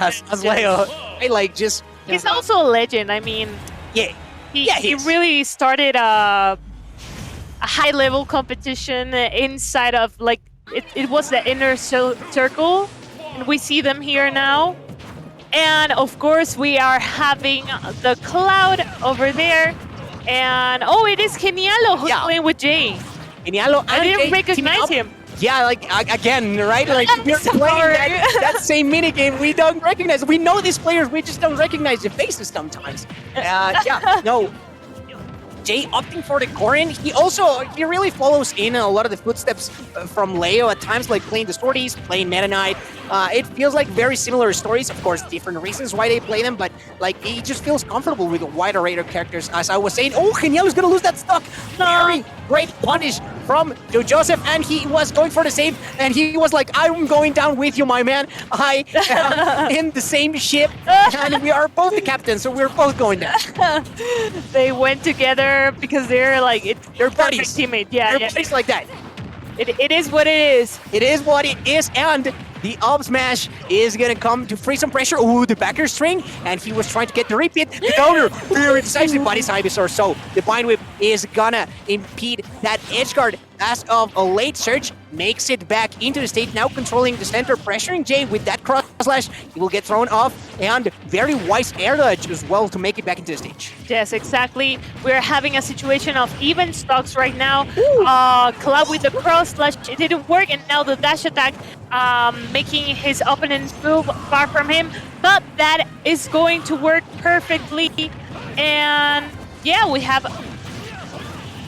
as Leo. I like just... He's also a legend. I mean, he really started a high-level competition inside of, like, it was the inner circle, and we see them here now. And of course, we are having the Cloud over there. And oh, it is Genialo who's playing with Jay. Genialo and I didn't Jay recognize him. Yeah, like, again, right? Like, we're playing that same minigame. We don't recognize. We know these players. We just don't recognize the faces sometimes. No. Jay opting for the Korin. He really follows in a lot of the footsteps from Leo at times, like playing the Swordies, playing Meta Knight. It feels like very similar stories, of course, different reasons why they play them, but like he just feels comfortable with a wide array of characters. As I was saying, oh, Genialo's gonna lose that stock. Very great punish from Jojoseph, and he was going for the save, and he was like, I'm going down with you, my man. I am in the same ship, and we are both the captains, so we're both going down. They went together because they're like, they're buddies. Teammate. Yeah, they're buddies like that. It is what it is. It is what it is, and the up smash is gonna come to free some pressure. Ooh, the backer string, and he was trying to get the repeat. The counter, very decisive by this Ivysaur. So the Bind Whip is gonna impede that edge guard. As of a late Serge makes it back into the stage, now controlling the center, pressuring Jay with that cross slash. He will get thrown off, and very wise air dodge as well to make it back into the stage. Yes, exactly. We're having a situation of even stocks right now. Cloud with the cross slash, it didn't work, and now the dash attack making his opponent move far from him, but that is going to work perfectly. And yeah, we have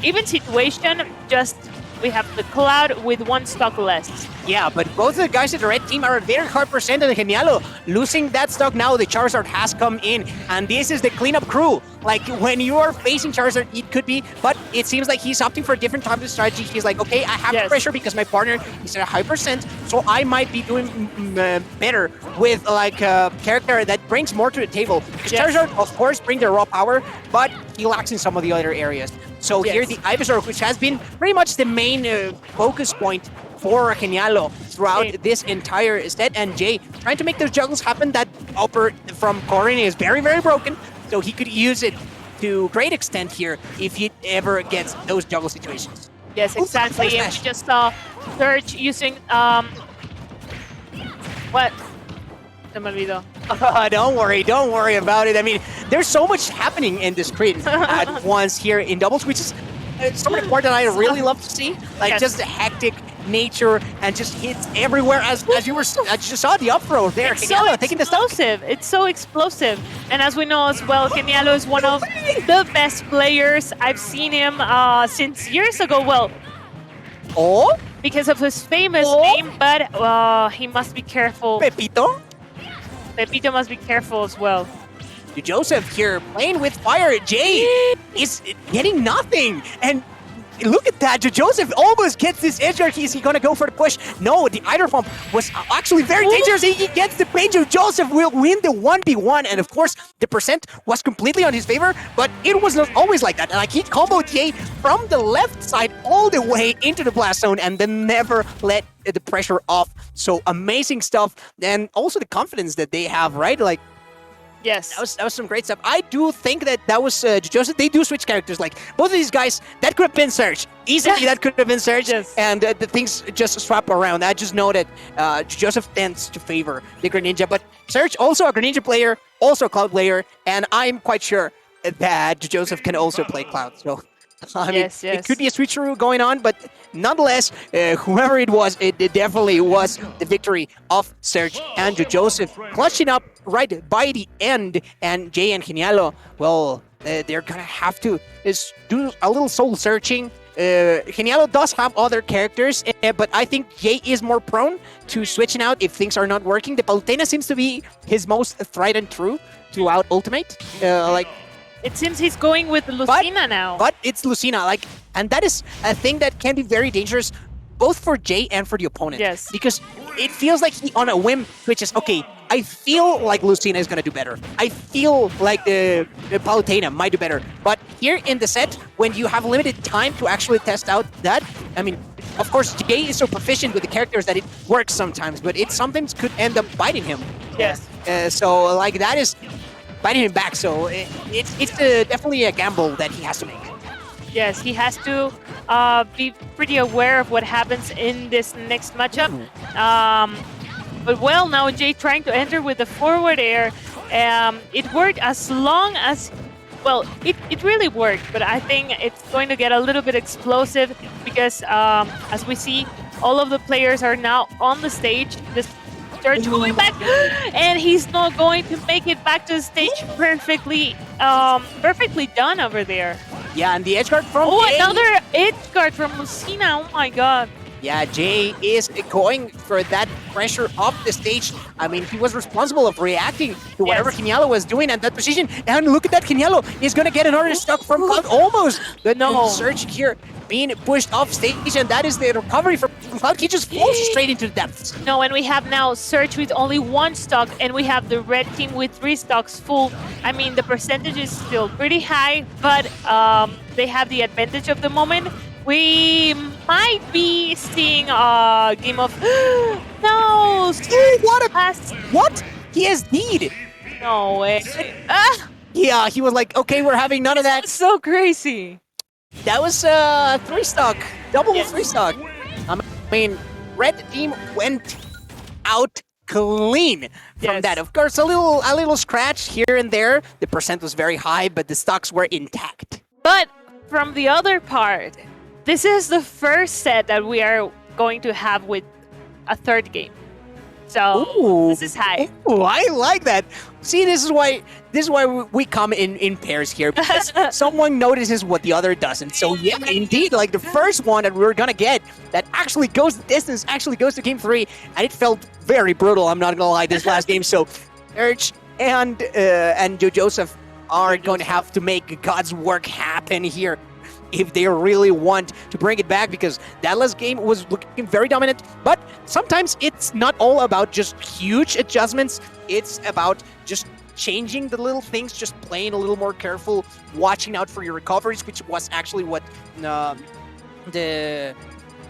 even situation, just we have the Cloud with one stock less. Yeah, but both of the guys at the red team are at very hard percent, and Genialo losing that stock now. The Charizard has come in, and this is the cleanup crew. Like, when you are facing Charizard, it could be, but it seems like he's opting for a different type of strategy. He's like, okay, I have pressure because my partner is at a high percent, so I might be doing better with like a character that brings more to the table. Because Charizard, of course, brings the raw power, but he lacks in some of the other areas. So here the Ivysaur, which has been pretty much the main focus point for Genialo throughout this entire set, and Jay trying to make those juggles happen. That upper from Korin is very, very broken, so he could use it to great extent here if he ever gets those juggle situations. Yes, exactly. And we just saw Serge using what? Se me olvidó. Don't worry about it. I mean, there's so much happening in the screen at once here in doubles, which is some of the part that I really love to see. Like just the hectic nature and just hits everywhere. As you just saw the up throw there. It's so explosive. It's so explosive. And as we know as well, Genialo is one of the best players. I've seen him since years ago. Well, because of his famous name, but he must be careful. Pepito must be careful as well. Jojoseph here playing with fire. Jay is getting nothing. And look at that. Jojoseph almost gets this edge guard. Is he going to go for the push? No, the Idle Pump was actually very dangerous. He gets the pain. Jojoseph will win the 1v1. And of course, the percent was completely on his favor, but it was not always like that. Like, he comboed Jay from the left side all the way into the blast zone and then never let the pressure off. So amazing stuff. And also the confidence that they have, right? Like, yes, that was some great stuff. I do think that was Jojoseph. They do switch characters. Like, both of these guys, that could have been Serge. Easily, that could have been Serge. And the things just swap around. I just know that Jojoseph tends to favor the Greninja. But Serge, also a Greninja player, also a Cloud player. And I'm quite sure that Jojoseph can also play Cloud. So, I mean, it could be a switcheroo going on, but nonetheless, whoever it was, it definitely was the victory of Serge and Jojoseph, clutching up right by the end. And Jay and Genialo, well, they're gonna have to do a little soul searching. Genialo does have other characters, but I think Jay is more prone to switching out if things are not working. The Palutena seems to be his most tried and true throughout Ultimate. It seems he's going with Lucina now. But it's Lucina, like, and that is a thing that can be very dangerous, both for Jay and for the opponent. Yes. Because it feels like he, on a whim, switches, okay, I feel like Lucina is going to do better. I feel like the Palutena might do better. But here in the set, when you have limited time to actually test out that, I mean, of course, Jay is so proficient with the characters that it works sometimes, but it sometimes could end up biting him. Yes. So like that is biting him back. So it's definitely a gamble that he has to make. Yes, he has to be pretty aware of what happens in this next matchup. But well, now Jay trying to enter with the forward air. It worked as long as, well, it really worked, but I think it's going to get a little bit explosive because as we see, all of the players are now on the stage. The Serge going back, and he's not going to make it back to the stage perfectly done over there. Yeah, and the edge guard from Oh, Jay. another edge guard from Lucina. Oh my god. Yeah, Jay is going for that pressure off the stage. I mean, he was responsible of reacting to whatever Genialo was doing at that position. And look at that, Genialo is going to get another stock from Cloud almost. But no, Serge here being pushed off stage, and that is the recovery from Cloud. He just falls straight into the depths. No, and we have now Serge with only 1 stock, and we have the red team with 3 stocks full. I mean, the percentage is still pretty high, but they have the advantage of the moment. We might be seeing a game of no. What a pass! What? He has need. No way. Yeah, he was like, okay, we're having none of that. That's so crazy. That was 3 stock, double 3 stock. I mean, red team went out clean from that. Of course, a little scratch here and there. The percent was very high, but the stocks were intact. But from the other part, this is the first set that we are going to have with a third game. So this is high. Ooh, I like that. See, this is why we come in pairs here, because someone notices what the other doesn't. So yeah, indeed, like the first one that we're gonna get that actually goes the distance, actually goes to game 3, and it felt very brutal. I'm not gonna lie, this last game. So Serge and Jojoseph are going to have to make God's work happen here if they really want to bring it back, because that last game was looking very dominant. But sometimes it's not all about just huge adjustments. It's about just changing the little things, just playing a little more careful, watching out for your recoveries, which was actually what the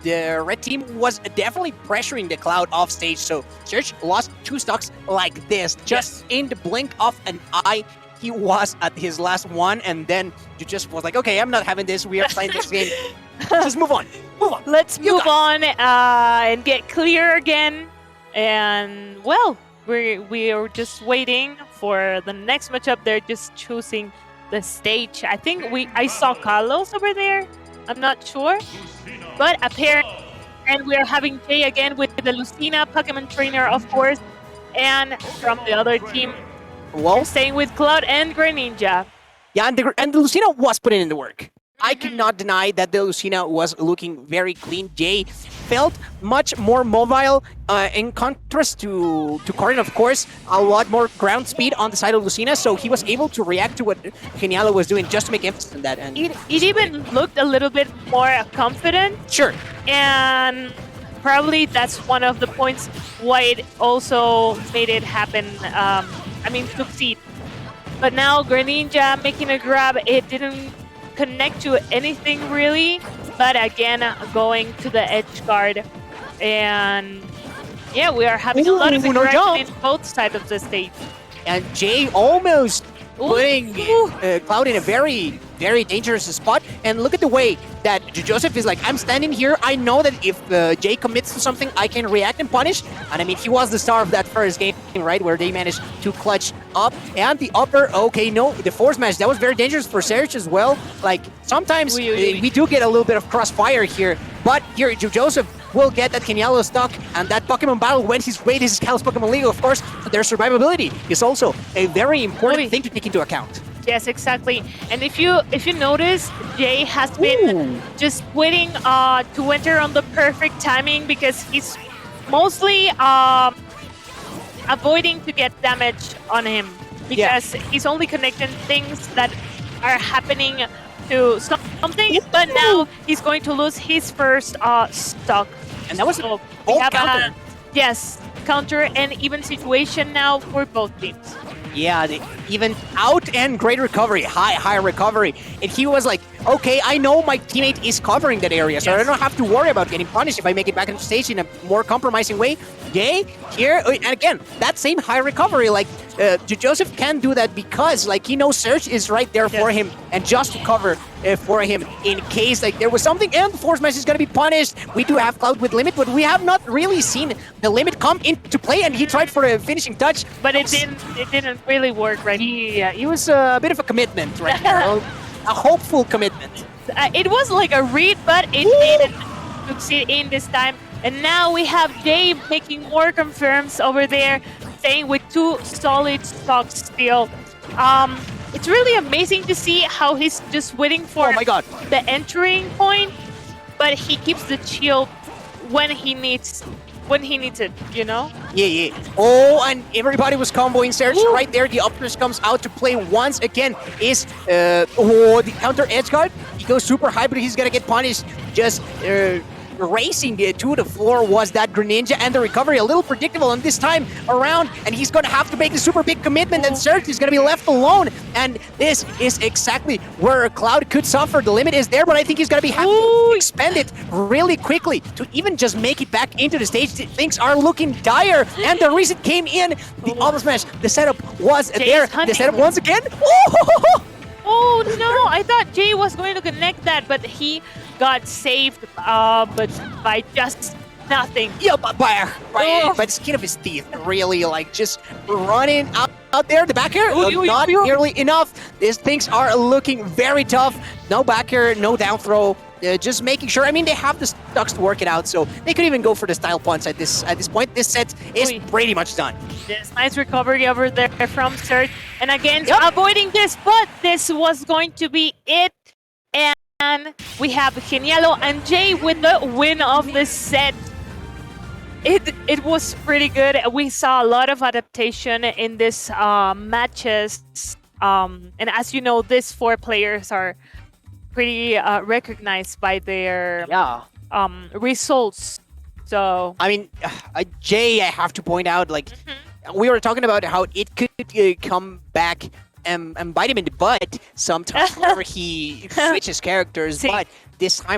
red team was definitely pressuring the Cloud off stage. So Serge lost 2 stocks like this, just in the blink of an eye. He was at his last one, and then you just was like, okay, I'm not having this. We are playing this game. Just move on. Move on. Let's move on and get clear again. And, well, we are just waiting for the next matchup. They're just choosing the stage. I think I saw Carlos over there. I'm not sure. But apparently, and we are having Jay again with the Lucina Pokemon trainer, of course. And from the other team, well, staying with Cloud and Greninja. Yeah, and the Lucina was putting in the work. I cannot deny that the Lucina was looking very clean. Jay felt much more mobile in contrast to Cardin, of course. A lot more ground speed on the side of Lucina, so he was able to react to what Genialo was doing just to make emphasis on that. And it even looked a little bit more confident. Sure. And probably that's one of the points why it also made it happen. Succeed. But now Greninja making a grab, it didn't connect to anything really, but again going to the edge guard. And yeah, we are having a lot of interaction in both sides of the stage. And Jay almost putting Cloud in a very, very dangerous spot. And look at the way that Jojoseph is like, I'm standing here. I know that if Jay commits to something, I can react and punish. And I mean, he was the star of that first game, right, where they managed to clutch up. And the upper, okay, no, the force smash, that was very dangerous for Serge as well. Like, sometimes we do get a little bit of crossfire here. But here, Jojoseph will get that Genialo stock, and that Pokemon battle went his way. This is Kalos Pokemon League, of course. Their survivability is also a very important thing to take into account. Yes, exactly. And if you notice, Jay has been just waiting to enter on the perfect timing, because he's mostly avoiding to get damage on him, because he's only connecting things that are happening to something, but now he's going to lose his first stock. And that was so we have counter. Counter and even situation now for both teams. Yeah, even out and great recovery, high recovery. And he was like, okay, I know my teammate is covering that area, so I don't have to worry about getting punished if I make it back into stage in a more compromising way. Yay, here, and again, that same high recovery, like, Jojoseph can do that because, like, he knows Serge is right there for him and just to cover for him in case, like, there was something, and the Force Smash is gonna be punished. We do have Cloud with Limit, but we have not really seen the Limit come into play, and he tried for a finishing touch. But it didn't really work, right? He was a bit of a commitment right there, a hopeful commitment. It was like a read, but it didn't succeed in this time. And now we have Jay making more confirms over there, staying with 2 solid stocks still. It's really amazing to see how he's just waiting for the entering point, but he keeps the shield when he needs it, you know? Yeah. Oh, and everybody was comboing Serge right there. The up smash comes out to play once again. Is the counter edge guard. He goes super high, but he's gonna get punished. Just racing to the floor was that Greninja, and the recovery a little predictable on this time around, and he's gonna have to make a super big commitment, and Serge is gonna be left alone, and this is exactly where Cloud could suffer. The limit is there, but I think he's gonna be having to expend it really quickly to even just make it back into the stage. Things are looking dire, and the reason came in the up smash. The setup was there. The setup once again. Oh no, I thought Jay was going to connect that, but he got saved but by just nothing. Yeah, by the skin of his teeth, really, like, just running out there. The back air, not nearly enough. These things are looking very tough. No back air, no down throw. Just making sure. I mean, they have the stocks to work it out, so they could even go for the style punch at this point. This set is pretty much done. Yes, nice recovery over there from Serge. And again, avoiding this, but this was going to be it. And we have Genialo and Jay with the win of this set. It was pretty good. We saw a lot of adaptation in this matches. And as you know, these 4 players are pretty recognized by their results. So I mean, Jay, I have to point out, like, we were talking about how it could come back and bite him in the butt sometimes whenever he switches characters, but this time